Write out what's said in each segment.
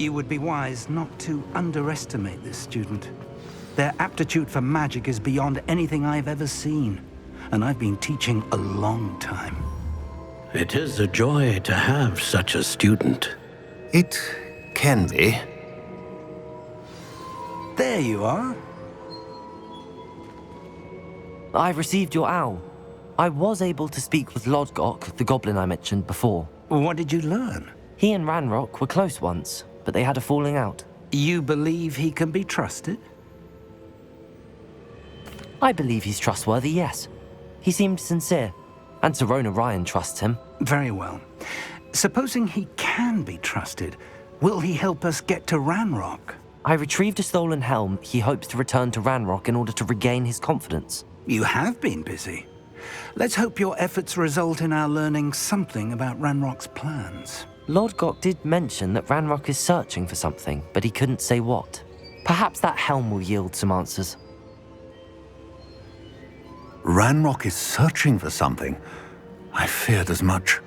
You would be wise not to underestimate this student. Their aptitude for magic is beyond anything I've ever seen, and I've been teaching a long time. It is a joy to have such a student. It can be. There you are. I've received your owl. I was able to speak with Lodgok, the goblin I mentioned before. What did you learn? He and Ranrock were close once, but they had a falling out. You believe he can be trusted? I believe he's trustworthy, yes. He seemed sincere, and Serona Ryan trusts him. Very well. Supposing he can be trusted, will he help us get to Ranrock? I retrieved a stolen helm he hopes to return to Ranrock in order to regain his confidence. You have been busy. Let's hope your efforts result in our learning something about Ranrock's plans. Lodgok did mention that Ranrock is searching for something, but he couldn't say what. Perhaps that helm will yield some answers. Ranrock is searching for something. I feared as much.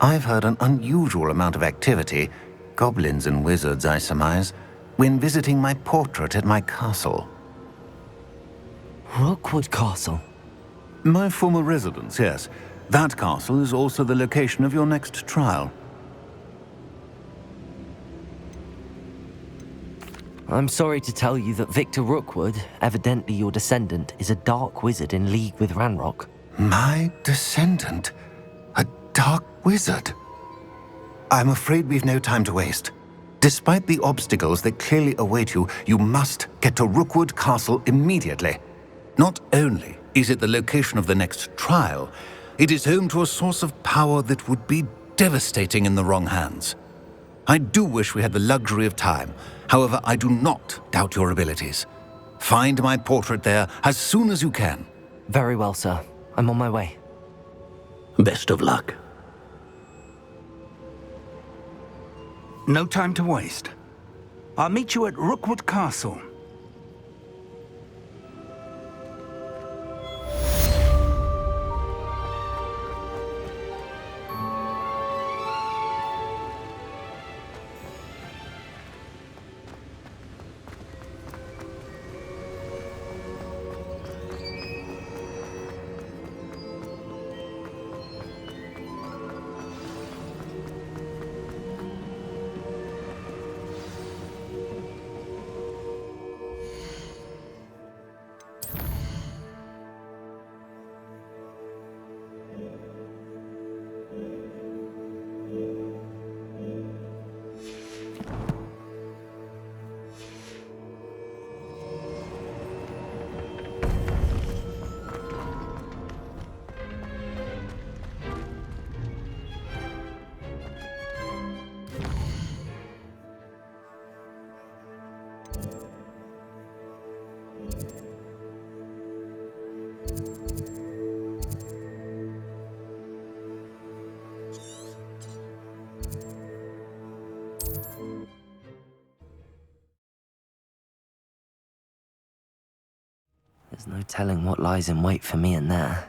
I've heard an unusual amount of activity, goblins and wizards, I surmise, when visiting my portrait at my castle. Rookwood Castle? My former residence, yes. That castle is also the location of your next trial. I'm sorry to tell you that Victor Rookwood, evidently your descendant, is a dark wizard in league with Ranrock. My descendant? A dark wizard? I'm afraid we've no time to waste. Despite the obstacles that clearly await you, you must get to Rookwood Castle immediately. Not only is it the location of the next trial, it is home to a source of power that would be devastating in the wrong hands. I do wish we had the luxury of time. However, I do not doubt your abilities. Find my portrait there as soon as you can. Very well, sir. I'm on my way. Best of luck. No time to waste. I'll meet you at Rookwood Castle. There's no telling what lies in wait for me in there.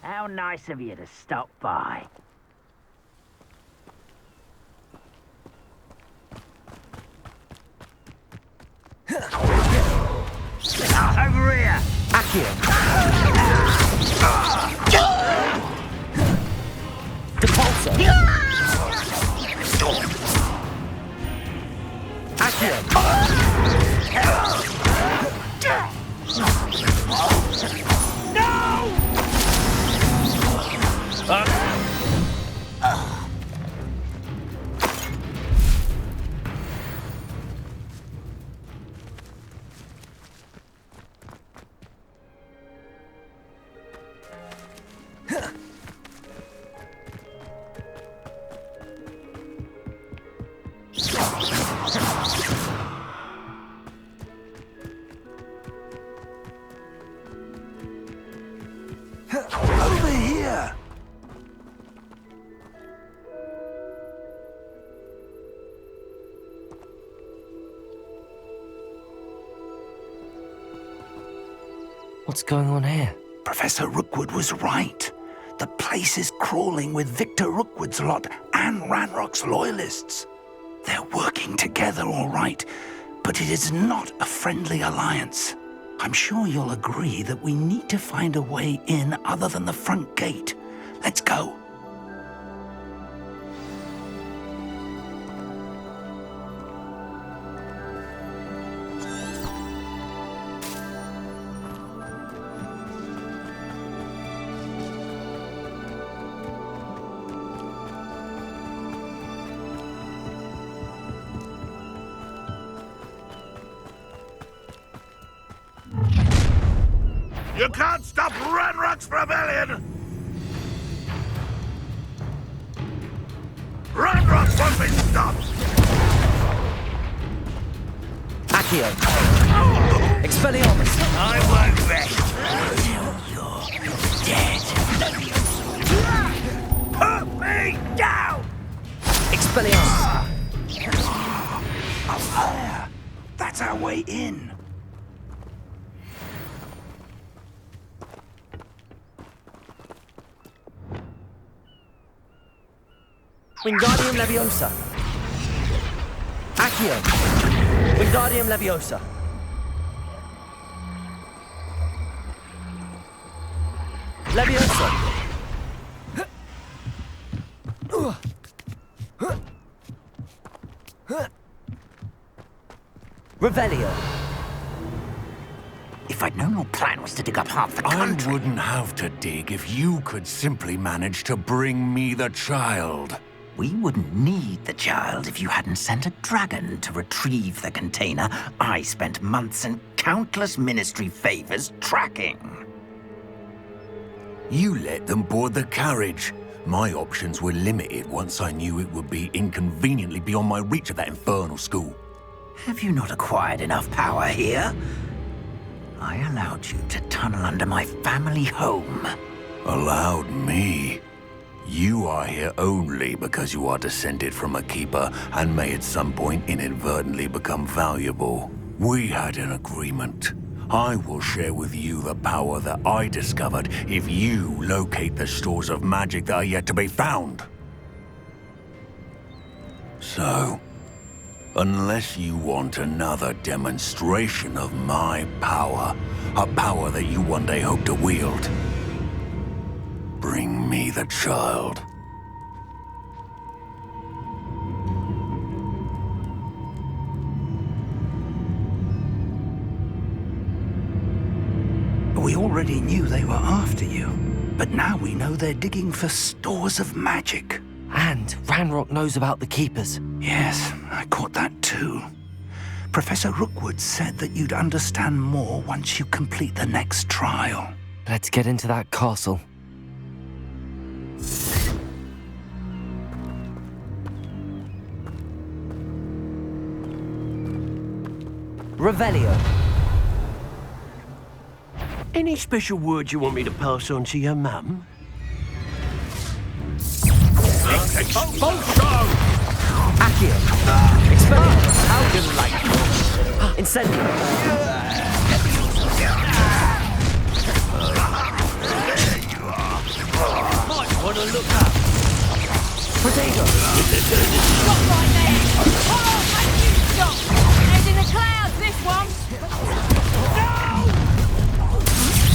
How nice of you to stop by. Over here! Accio! Depulso! Over here! What's going on here? Professor Rookwood was right. The place is crawling with Victor Rookwood's lot and Ranrock's loyalists. They're working together, all right, but it is not a friendly alliance. I'm sure you'll agree that we need to find a way in other than the front gate. Let's go. You can't stop Ranrock's rebellion! Ranrock won't be stopped! Accio! Expelliarmus! I won't rest until you're dead. Put me down! Expelliarmus! Up there. That's our way in. Wingardium Leviosa! Accio! Wingardium Leviosa! Leviosa! Revelio! If I'd known your plan was to dig up half the I country... wouldn't have to dig if you could simply manage to bring me the child. We wouldn't need the child if you hadn't sent a dragon to retrieve the container I spent months and countless ministry favors tracking. You let them board the carriage. My options were limited once I knew it would be inconveniently beyond my reach at that infernal school. Have you not acquired enough power here? I allowed you to tunnel under my family home. Allowed me? You are here only because you are descended from a keeper and may at some point inadvertently become valuable. We had an agreement. I will share with you the power that I discovered if you locate the stores of magic that are yet to be found. So, unless you want another demonstration of my power, a power that you one day hope to wield, bring me the child. We already knew they were after you, but now we know they're digging for stores of magic. And Ranrock knows about the Keepers. Yes, I caught that too. Professor Rookwood said that you'd understand more once you complete the next trial. Let's get into that castle. Revelio. Any special words you want me to pass on to your mum? Accio. Expelliarmus. How delightful. Incendio. Might want to look up. Protego. Stop right there! Hold on, make you stop! Head in the clouds, this one!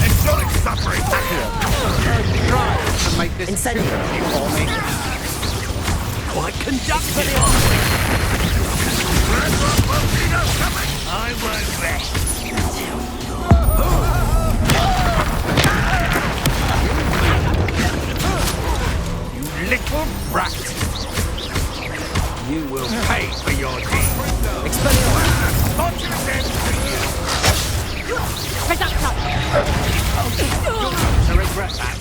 Exotic suffering! Try to make this Incendio. for me. Quite conducted. Ranrock volcano coming! I won't rest until you little brat! You will pay for your deed! Expelliarmus. Fortune's end for you! Reducto! To regret that.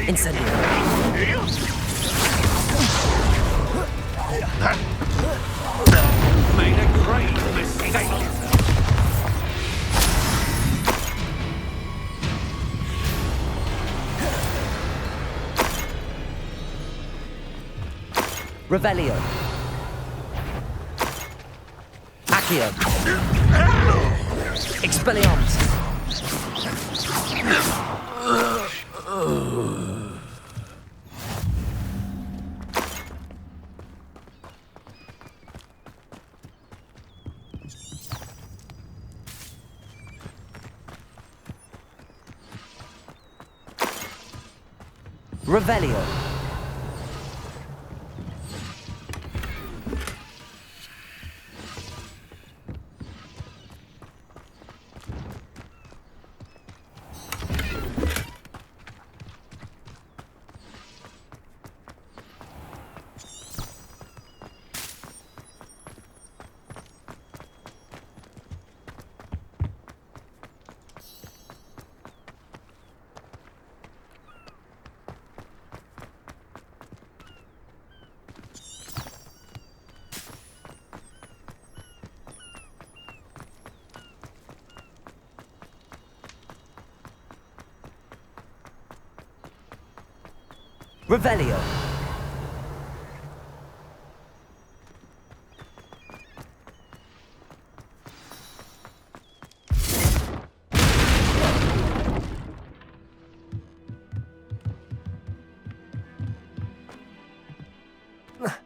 Incendio. Revelio. Accio. Expelliarmus. Revelio. Revelio.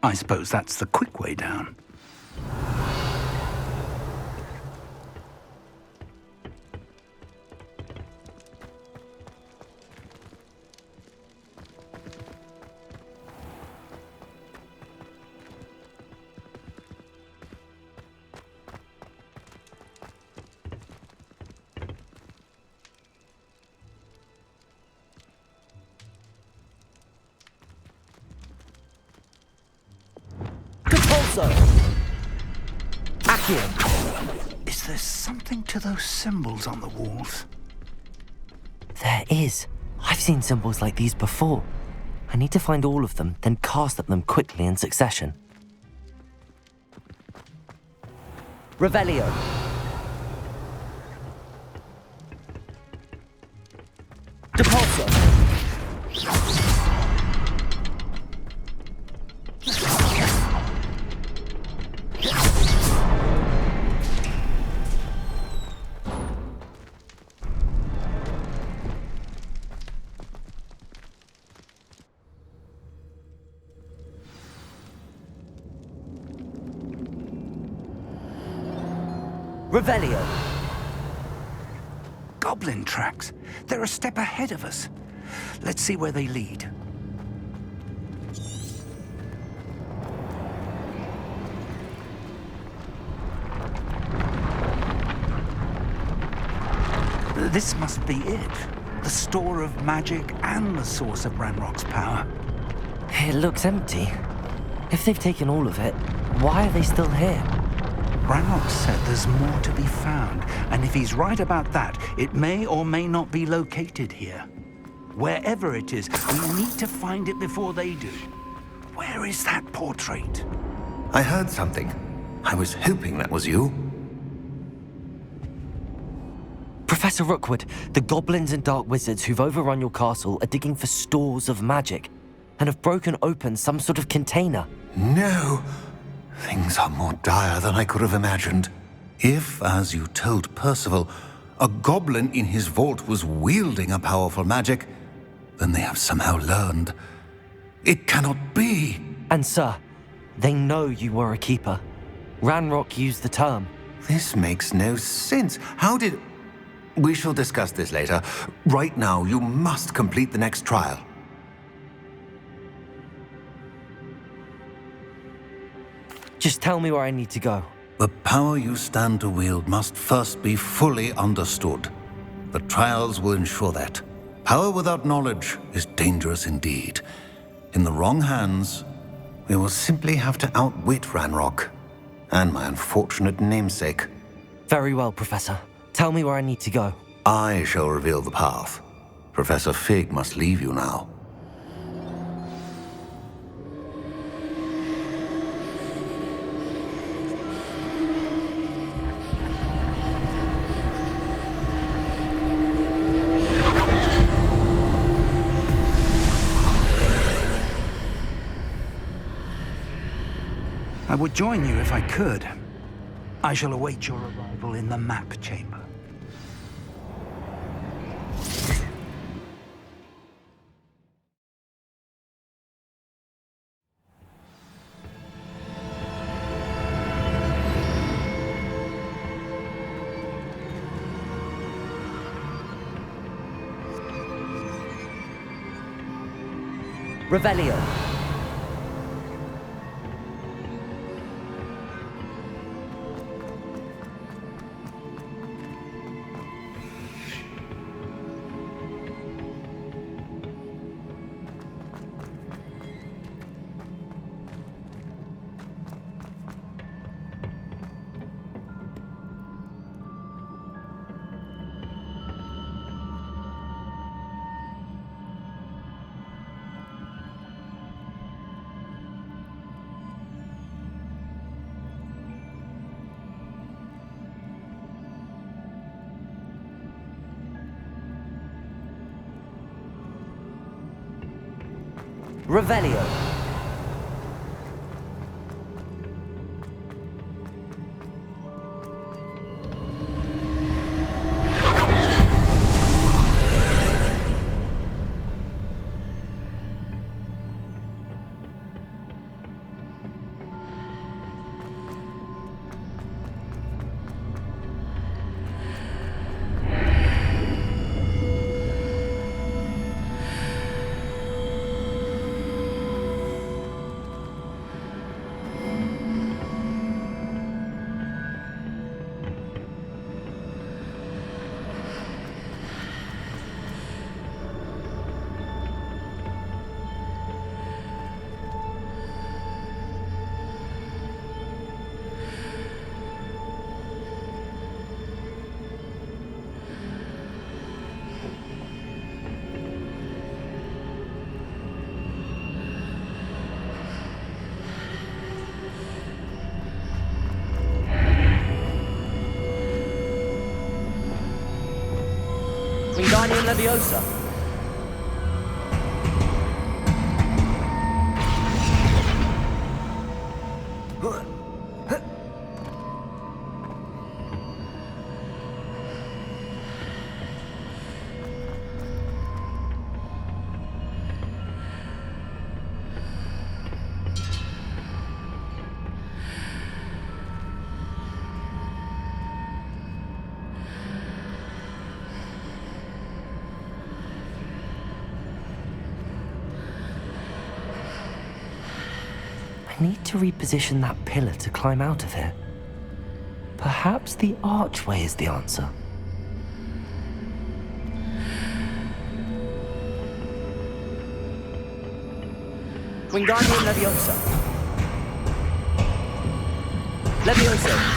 I suppose that's the quick way down. Accio. Is there something to those symbols on the walls? There is. I've seen symbols like these before. I need to find all of them, then cast at them quickly in succession. Revelio. Depulso. Revelio. Goblin tracks. They're a step ahead of us. Let's see where they lead. This must be it. The store of magic and the source of Ranrock's power. It looks empty. If they've taken all of it, why are they still here? Ranrock said there's more to be found, and if he's right about that, it may or may not be located here. Wherever it is, we need to find it before they do. Where is that portrait? I heard something. I was hoping that was you. Professor Rookwood, the goblins and dark wizards who've overrun your castle are digging for stores of magic and have broken open some sort of container. No! Things are more dire than I could have imagined. If, as you told Percival, a goblin in his vault was wielding a powerful magic, then they have somehow learned. It cannot be! And sir, they know you were a keeper. Ranrock used the term. This makes no sense. How did... We shall discuss this later. Right now, you must complete the next trial. Just tell me where I need to go. The power you stand to wield must first be fully understood. The trials will ensure that. Power without knowledge is dangerous indeed. In the wrong hands, we will simply have to outwit Ranrock and my unfortunate namesake. Very well, Professor. Tell me where I need to go. I shall reveal the path. Professor Fig must leave you now. I would join you if I could. I shall await your arrival in the map chamber. Revelio. Revelio. Wingardium Leviosa. I need to reposition that pillar to climb out of here. Perhaps the archway is the answer. Wingardium Leviosa. Leviosa.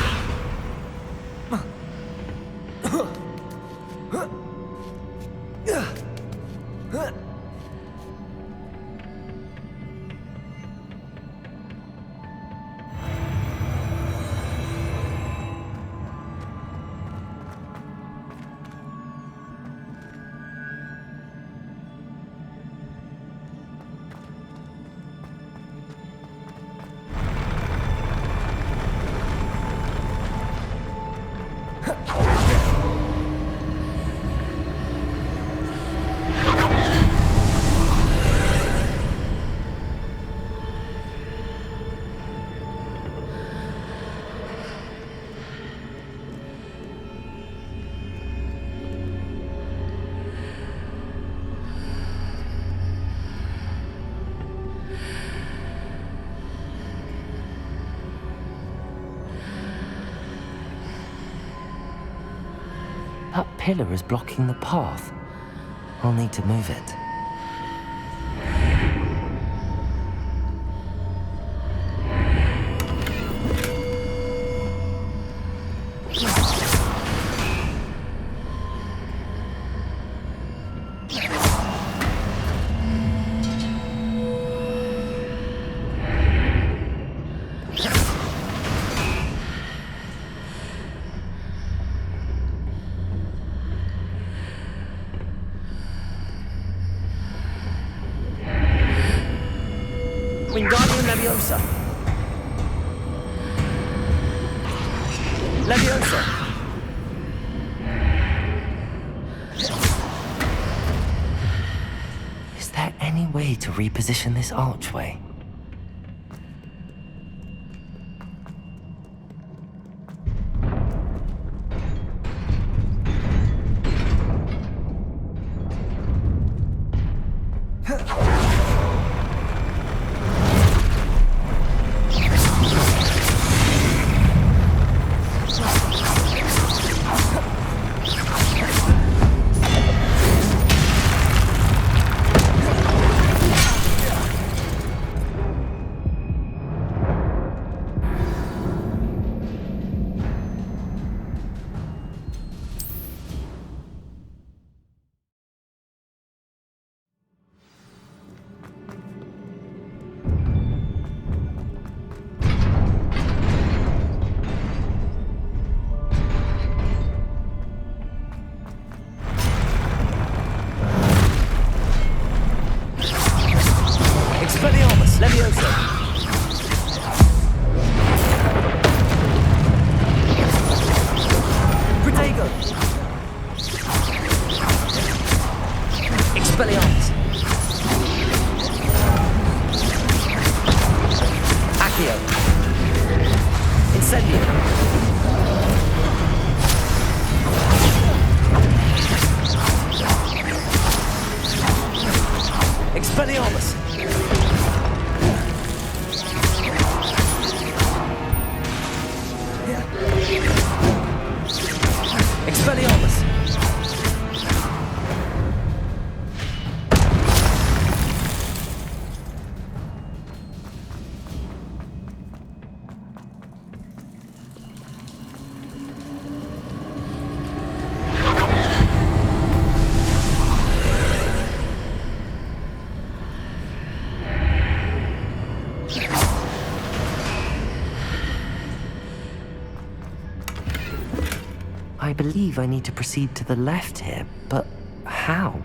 That pillar is blocking the path. I'll need to move it. Wingardium Leviosa. Leviosa! Is there any way to reposition this archway? Expelliarmus, Leviosa! Protego! Expelliarmus! Accio! Incendio! Expelliarmus! Expelliarmus! I believe I need to proceed to the left here, but how?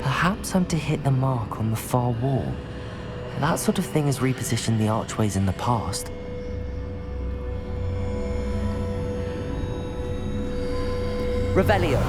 Perhaps I'm to hit the mark on the far wall. That sort of thing has repositioned the archways in the past. Revelio.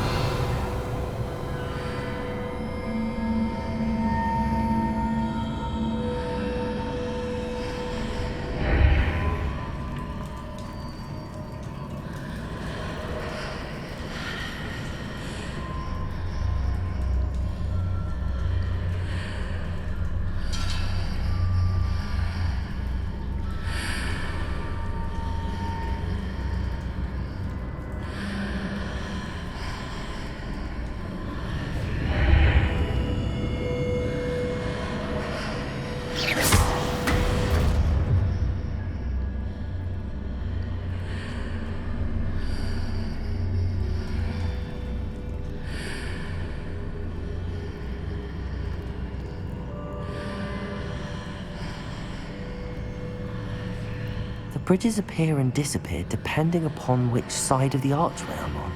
The bridges appear and disappear depending upon which side of the archway I'm on.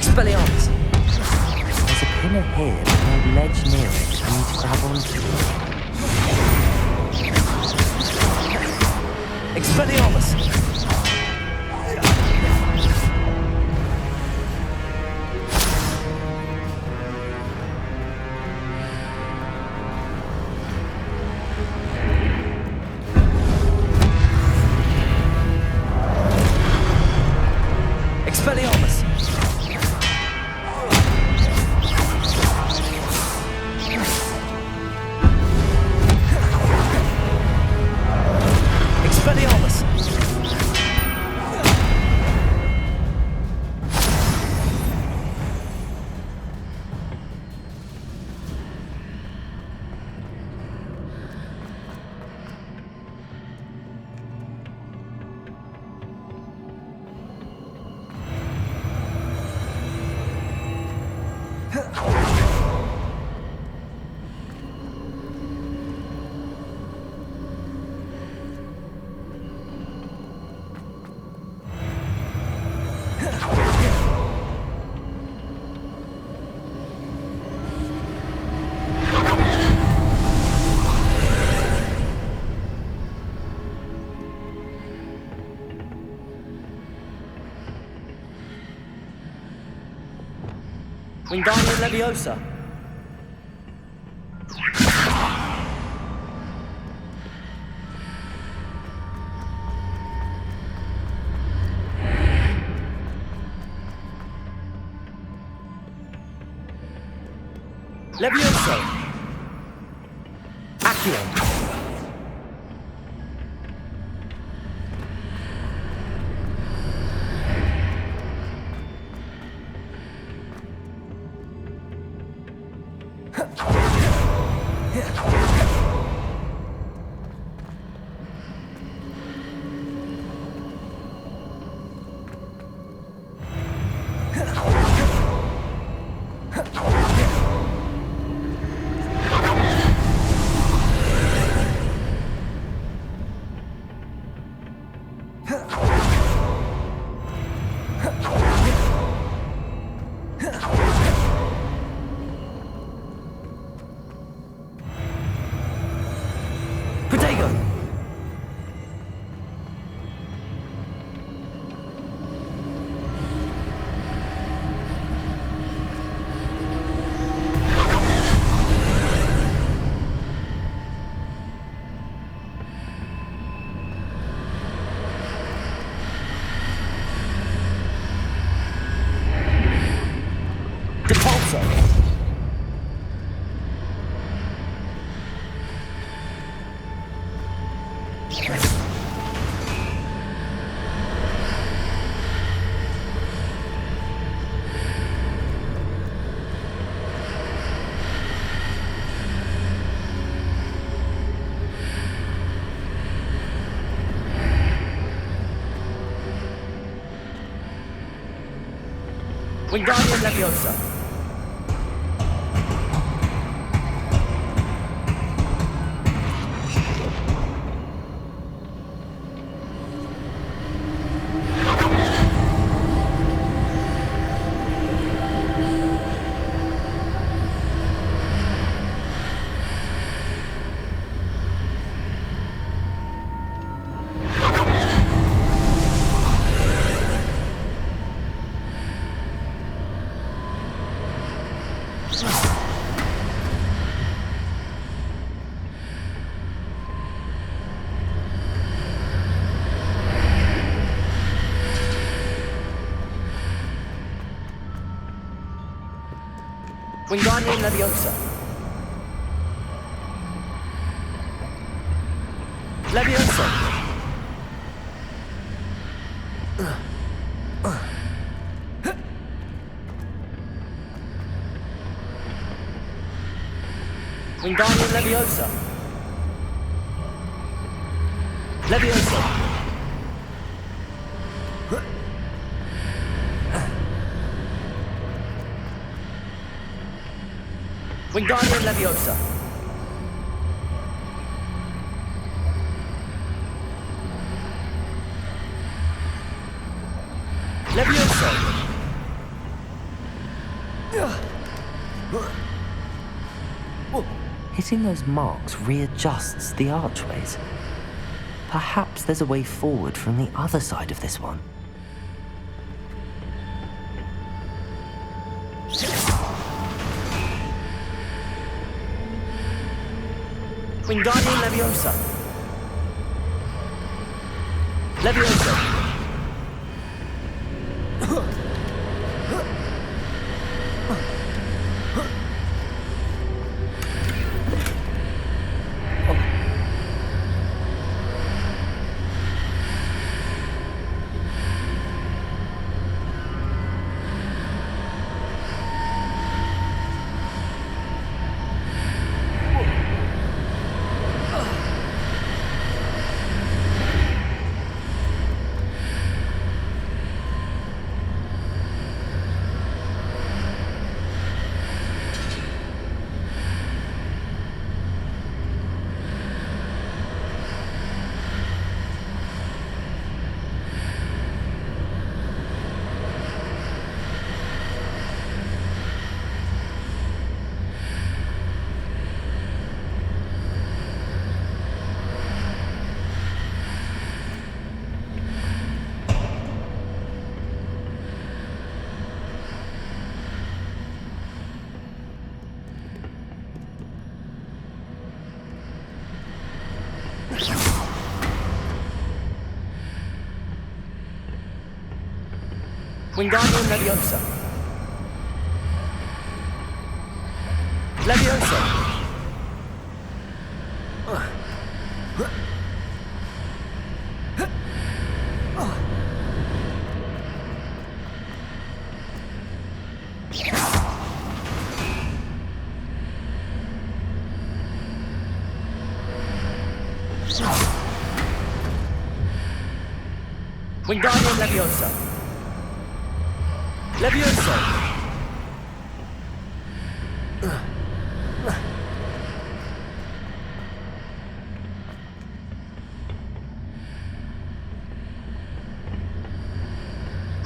Expelliarmus! There's a pillar here with no ledge near it for me to grab onto. Expelliarmus! Expelliarmus! Expelliarmus! Wingardium Leviosa! Levioso! Accio! Protego! Depulso! Wingardium Leviosa! Wingardium Leviosa! Leviosa! Wingardium Leviosa! Leviosa! Wingardium Leviosa! Leviosa! Hitting those marks readjusts the archways. Perhaps there's a way forward from the other side of this one. Wingardium Leviosa! Leviosa! Wingardium Leviosa! Leviosa! Wingardium Leviosa! Leviosa!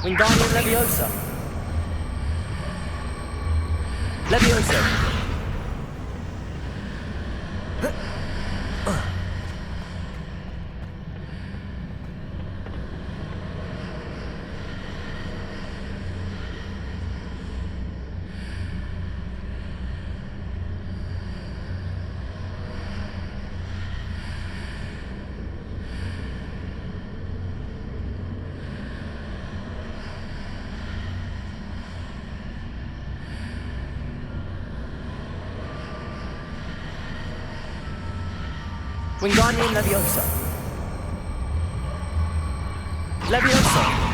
Wingardium Leviosa! Leviosa! Wingardium Leviosa! Leviosa!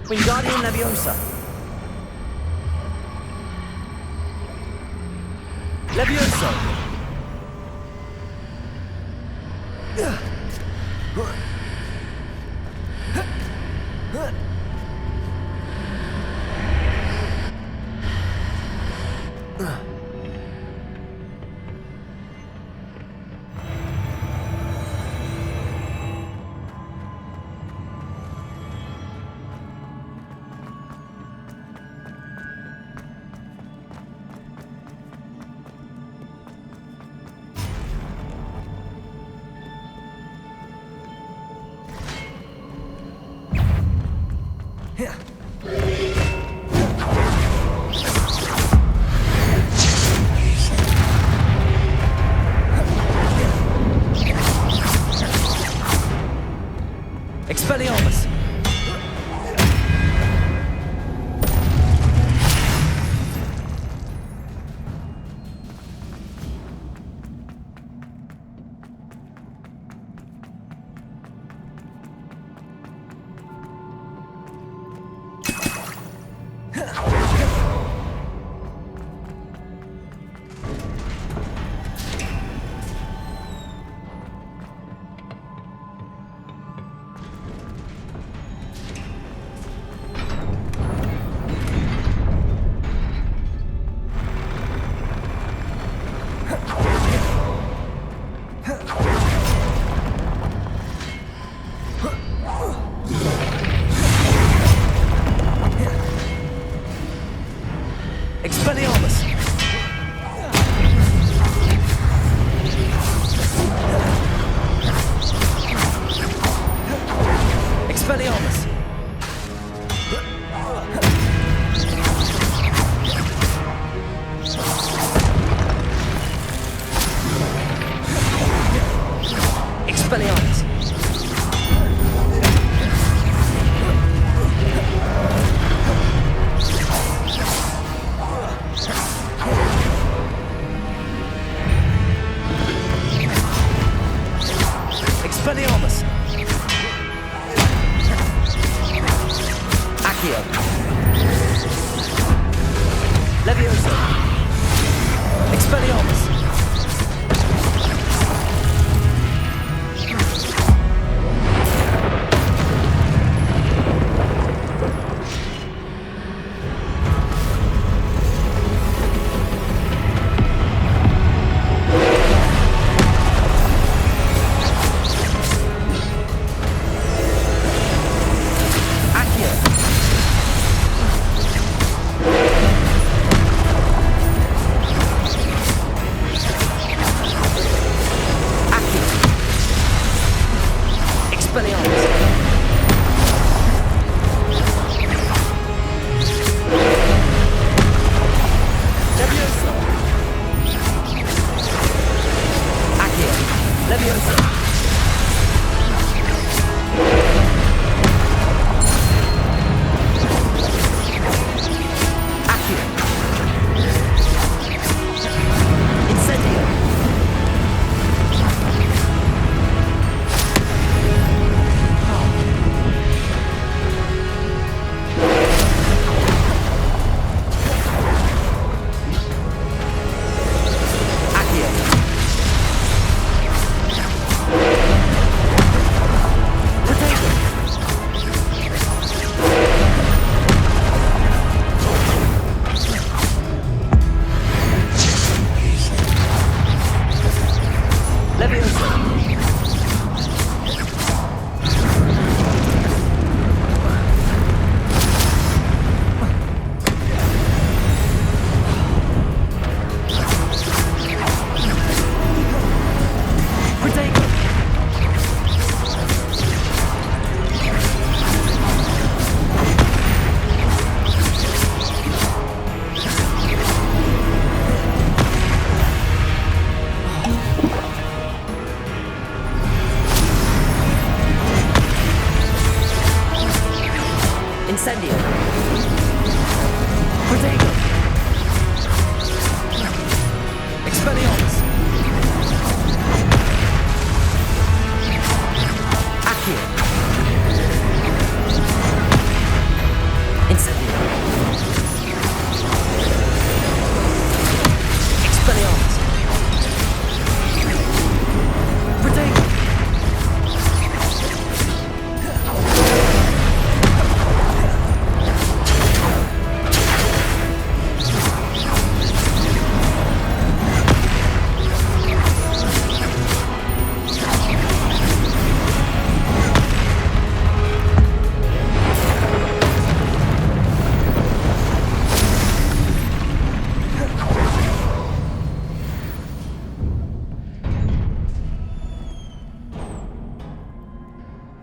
Wingardium Leviosa! Leviosa!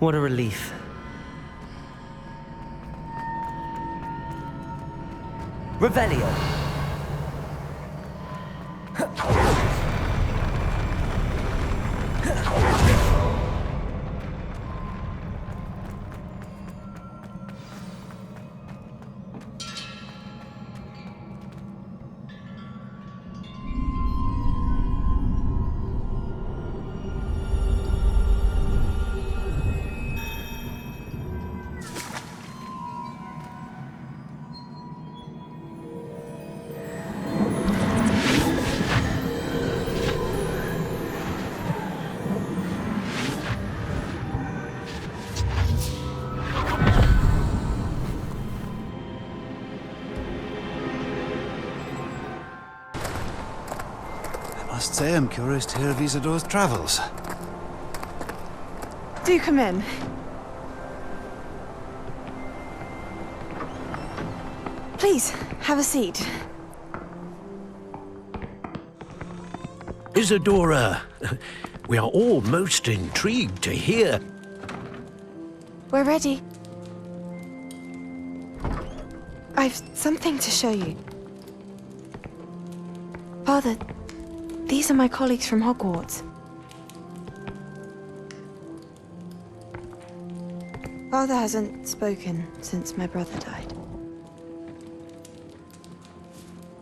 What a relief. Revelio. I must say I'm curious to hear of Isadore's travels. Do come in. Please, have a seat. Isadora, we are all most intrigued to hear. We're ready. I've something to show you. Father, these are my colleagues from Hogwarts. Father hasn't spoken since my brother died.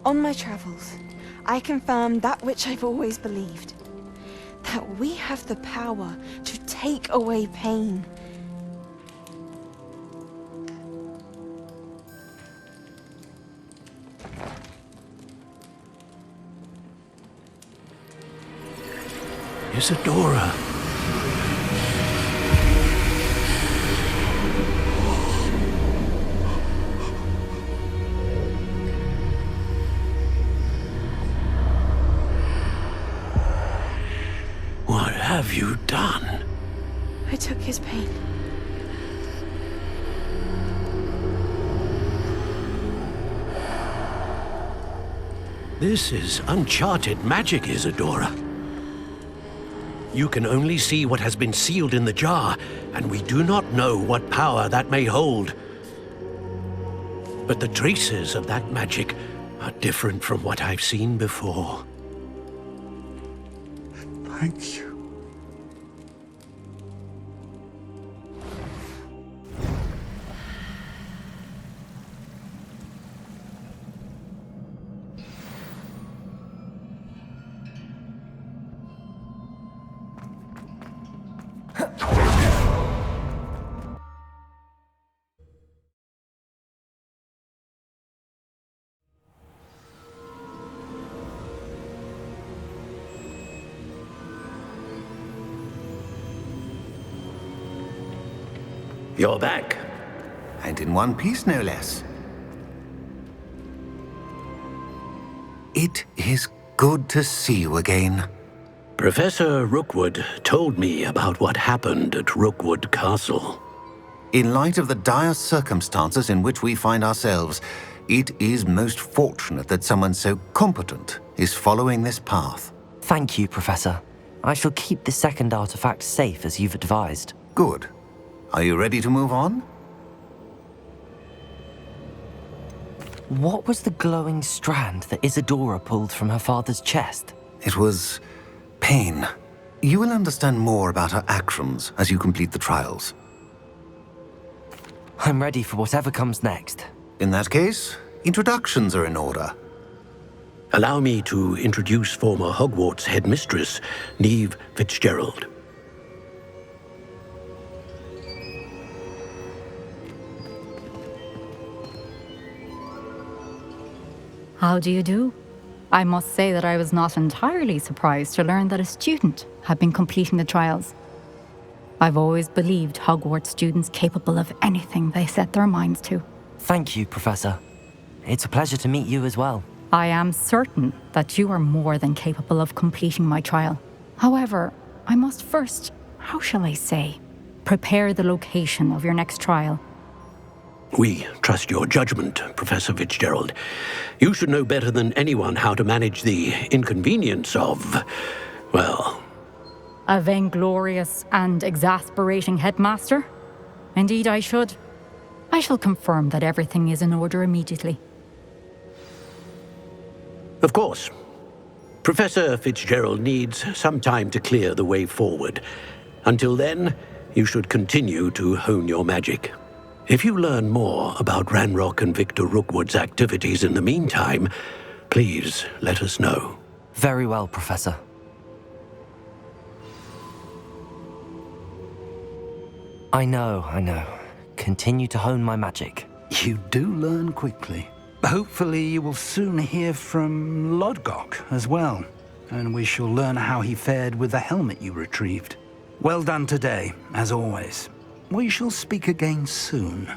On my travels, I confirmed that which I've always believed. That we have the power to take away pain. Isadora. What have you done? I took his pain. This is uncharted magic, Isadora. You can only see what has been sealed in the jar, and we do not know what power that may hold. But the traces of that magic are different from what I've seen before. Thank you. You're back. And in one piece, no less. It is good to see you again. Professor Rookwood told me about what happened at Rookwood Castle. In light of the dire circumstances in which we find ourselves, it is most fortunate that someone so competent is following this path. Thank you, Professor. I shall keep the second artifact safe as you've advised. Good. Are you ready to move on? What was the glowing strand that Isadora pulled from her father's chest? It was pain. You will understand more about her actions as you complete the trials. I'm ready for whatever comes next. In that case, introductions are in order. Allow me to introduce former Hogwarts headmistress, Neve Fitzgerald. How do you do? I must say that I was not entirely surprised to learn that a student had been completing the trials. I've always believed Hogwarts students capable of anything they set their minds to. Thank you, Professor. It's a pleasure to meet you as well. I am certain that you are more than capable of completing my trial. However, I must first, how shall I say, prepare the location of your next trial. We trust your judgment, Professor Fitzgerald. You should know better than anyone how to manage the inconvenience of, well... A vainglorious and exasperating headmaster? Indeed I should. I shall confirm that everything is in order immediately. Of course. Professor Fitzgerald needs some time to clear the way forward. Until then, you should continue to hone your magic. If you learn more about Ranrock and Victor Rookwood's activities in the meantime, please let us know. Very well, Professor. I know. Continue to hone my magic. You do learn quickly. Hopefully you will soon hear from Lodgok as well, and we shall learn how he fared with the helmet you retrieved. Well done today, as always. We shall speak again soon.